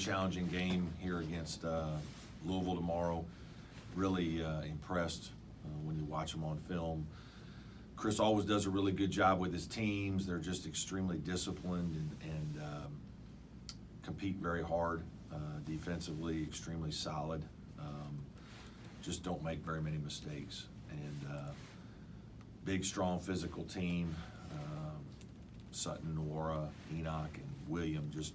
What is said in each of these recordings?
challenging game here against Louisville tomorrow. Really impressed when you watch them on film. Chris always does a really good job with his teams. They're just extremely disciplined and compete very hard. Defensively, extremely solid. Just don't make very many mistakes. And big, strong, physical team. Sutton, Nwora, Enoch, and William, just,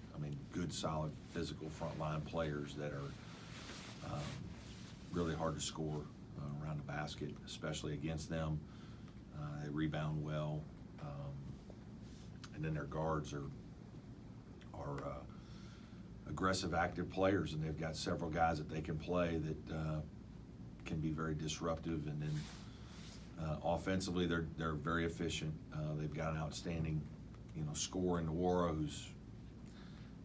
good, solid, physical frontline players that are really hard to score around the basket, especially against them. They rebound well. And then their guards are aggressive, active players, and they've got several guys that they can play that can be very disruptive. And then offensively, they're very efficient. They've got an outstanding, scorer in Nwora, who's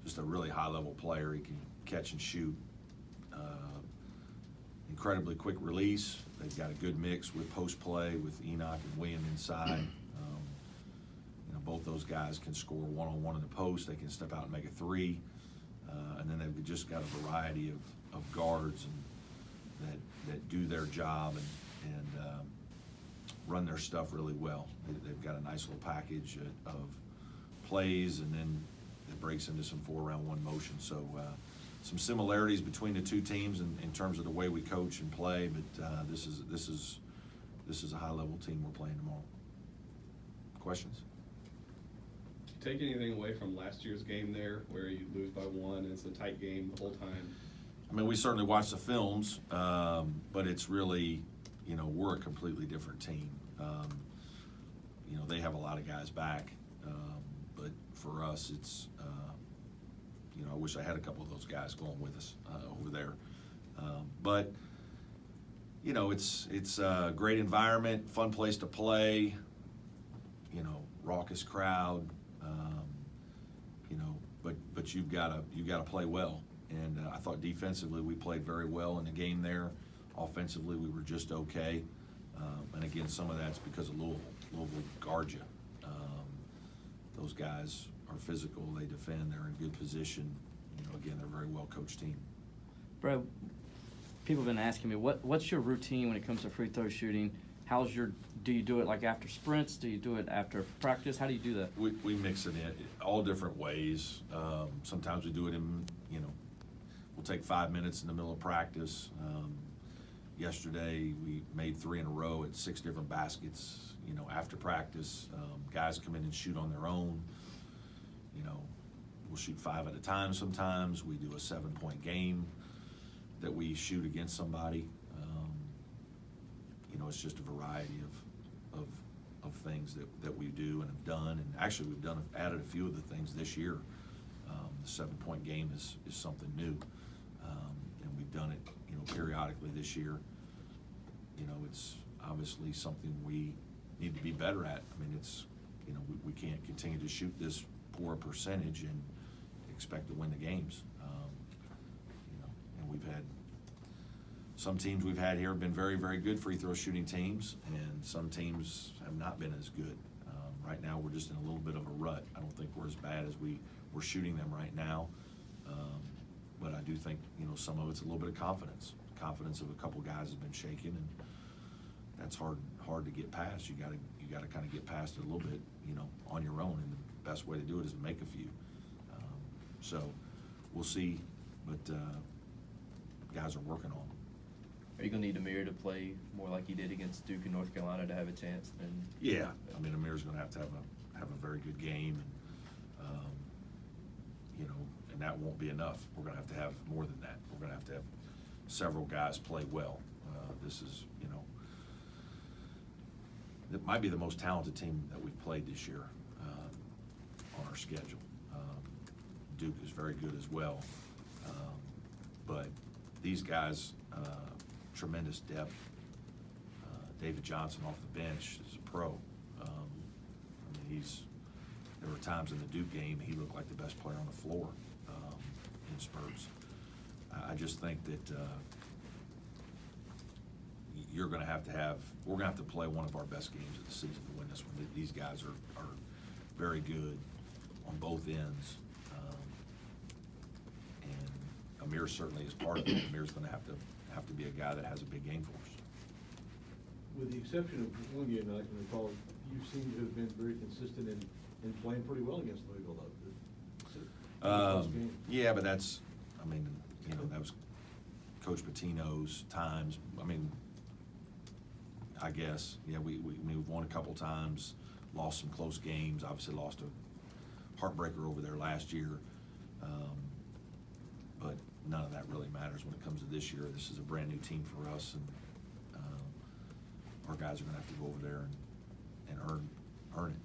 just a really high-level player. He can catch and shoot. Incredibly quick release. They've got a good mix with post play with Enoch and William inside. Both those guys can score one-on-one in the post. They can step out and make a three. And then they've just got a variety of guards that do their job and run their stuff really well. They've got a nice little package of plays, and then it breaks into some 4-round-1 motion. So some similarities between the two teams in terms of the way we coach and play, but this is a high-level team we're playing tomorrow. Questions? Do you take anything away from last year's game there, where you lose by one and it's a tight game the whole time? We certainly watch the films, but it's really, we're a completely different team. They have a lot of guys back, but for us, it's, I wish I had a couple of those guys going with us over there. But it's a great environment, fun place to play, raucous crowd, but you've got to play well. And I thought defensively we played very well in the game there. Offensively, we were just okay. And again, some of that's because of Louisville. Louisville guard you. Those guys are physical. They defend. They're in good position. Again, they're a very well-coached team. Brad, people have been asking me, what's your routine when it comes to free throw shooting? Do you do it like after sprints? Do you do it after practice? How do you do that? We mix it in all different ways. Sometimes we do it in, we'll take 5 minutes in the middle of practice. Yesterday we made 3 in a row at 6 different baskets. After practice, guys come in and shoot on their own. We'll shoot 5 at a time sometimes. We do a 7-point game that we shoot against somebody. It's just a variety of things that we do and have done. And actually we've added a few of the things this year. The 7-point game is something new. And we've done it, periodically this year. It's obviously something we need to be better at. It's, we can't continue to shoot this poor percentage and expect to win the games. And we've had some teams we've had here have been very, very good free throw shooting teams, and some teams have not been as good. Right now we're just in a little bit of a rut. I don't think we're as bad as we're shooting them right now. But I do think, some of it's a little bit of confidence. Confidence of a couple guys has been shaken, and that's hard to get past. You gotta kind of get past it a little bit, on your own, and the best way to do it is to make a few. So we'll see, but guys are working on it. Are you gonna need Amir to play more like he did against Duke and North Carolina to have a chance? Yeah, Amir's gonna have to have a very good game, and and that won't be enough. We're gonna have to have more than that. We're gonna have to have several guys play well. This is, it might be the most talented team that we've played this year on our schedule. Duke is very good as well, but these guys, tremendous depth. David Johnson off the bench is a pro. There were times in the Duke game he looked like the best player on the floor in spurts. I just think that we're going to have to play one of our best games of the season to win this one. These guys are very good on both ends, and Amir certainly is part of it. Amir's gonna have to be a guy that has a big game for us. With the exception of one game that I can recall, you seem to have been very consistent in playing pretty well against Louisville, though. Close game. Yeah, but that's, I mean, you know, that was Coach Patino's times. I mean, I guess, yeah, we've won a couple times, lost some close games, obviously lost a heartbreaker over there last year. But none of that really matters when it comes to this year. This is a brand-new team for us, and our guys are gonna have to go over there and earn it.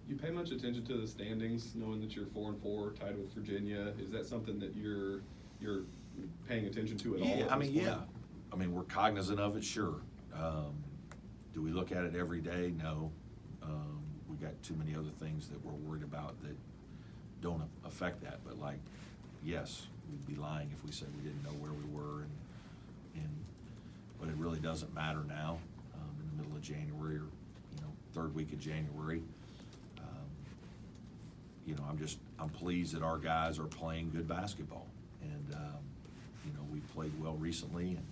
You pay much attention to the standings, knowing that you're 4-4, tied with Virginia. Is that something that you're paying attention to at all? Yeah, at I this mean, point? yeah. I mean, we're cognizant of it, sure. Do we look at it every day? No. We got too many other things that we're worried about that don't affect that. But like, yes, we'd be lying if we said we didn't know where we were, but it really doesn't matter now, in the middle of January or, you know, third week of January. You know, I'm pleased that our guys are playing good basketball, and you know, we've played well recently, and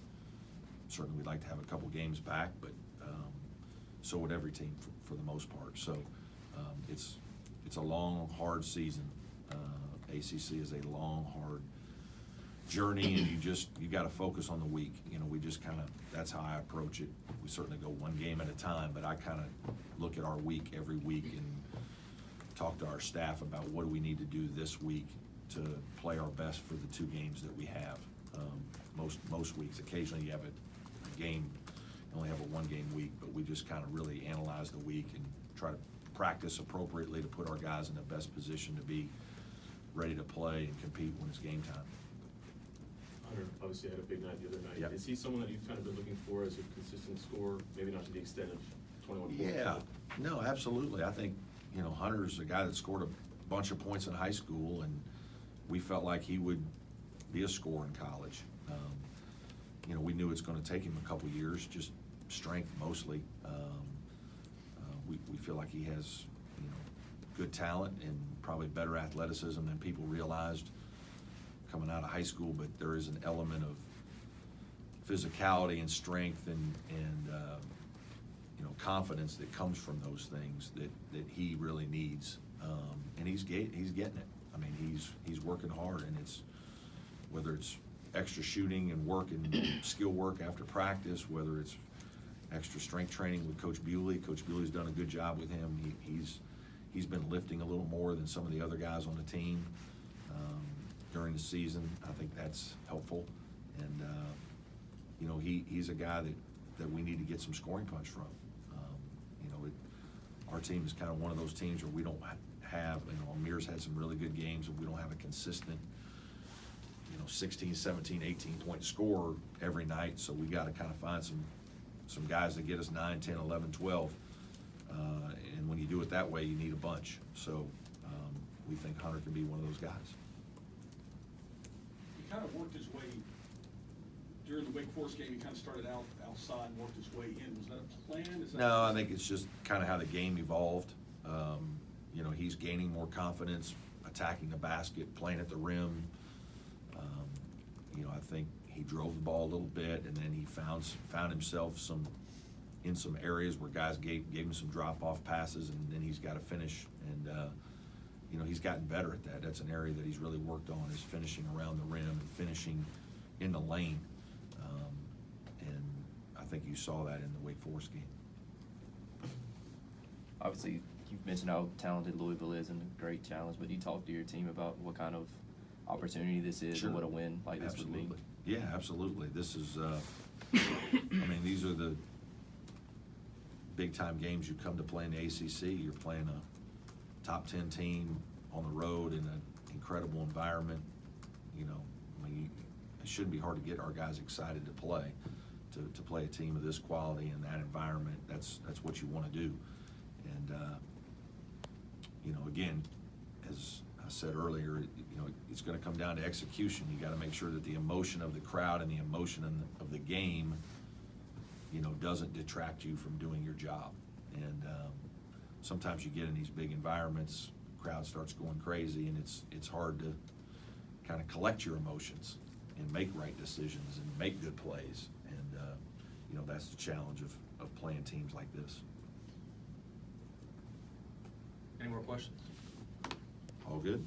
certainly we'd like to have a couple games back, but so would every team for the most part. So it's a long, hard season. ACC is a long, hard journey, and you got to focus on the week. You know, we just kind of, that's how I approach it. We certainly go one game at a time, but I kind of look at our week every week and talk to our staff about what do we need to do this week to play our best for the two games that we have. Most weeks, occasionally you have a game, you only have a one-game week, but we just kind of really analyze the week and try to practice appropriately to put our guys in the best position to be ready to play and compete when it's game time. Hunter obviously had a big night the other night. Yep. Is he someone that you've kind of been looking for as a consistent scorer, maybe not to the extent of 21 points? Yeah, but- no, absolutely. I think, you know, Hunter's a guy that scored a bunch of points in high school, and we felt like he would be a scorer in college. You know, we knew it's gonna take him a couple years, just strength mostly. We feel like he has, you know, good talent and probably better athleticism than people realized coming out of high school, but there is an element of physicality and strength and you know, confidence that comes from those things that he really needs, and he's getting it. I mean, he's working hard, and it's whether it's extra shooting and work and skill work after practice, whether it's extra strength training with Coach Bewley. Coach Bewley's done a good job with him. He's been lifting a little more than some of the other guys on the team during the season. I think that's helpful, and you know, he's a guy that we need to get some scoring punch from. You know, our team is kind of one of those teams where we don't have, you know, Amir's had some really good games, and we don't have a consistent, you know, 16, 17, 18 point scorer every night. So we got to kind of find some guys that get us 9, 10, 11, 12. And when you do it that way, you need a bunch. So we think Hunter can be one of those guys. He kind of worked his way during the Wake Forest game. He kind of started out outside and worked his way in. Was that a plan? Is that No, I think it's just kind of how the game evolved. You know, he's gaining more confidence, attacking the basket, playing at the rim. You know, I think he drove the ball a little bit, and then he found himself in some areas where guys gave him some drop-off passes, and then he's got to finish. And you know, he's gotten better at that. That's an area that he's really worked on, is finishing around the rim and finishing in the lane. And I think you saw that in the Wake Forest game. Obviously, you've mentioned how talented Louisville is and a great challenge, but you talk to your team about what kind of opportunity this is Sure. and what a win like this would mean. Absolutely. Yeah, absolutely. This is, I mean, these are the big-time games you come to play in the ACC. You're playing a top 10 team on the road in an incredible environment. You know, I mean, it shouldn't be hard to get our guys excited to play a team of this quality in that environment. That's what you want to do. And, you know, again, as I said earlier, you know, it's going to come down to execution. You got to make sure that the emotion of the crowd and the emotion of the game, you know, doesn't detract you from doing your job. And sometimes you get in these big environments, crowd starts going crazy, and it's hard kind of collect your emotions and make right decisions and make good plays. And, you know, that's the challenge of playing teams like this. Any more questions? All good?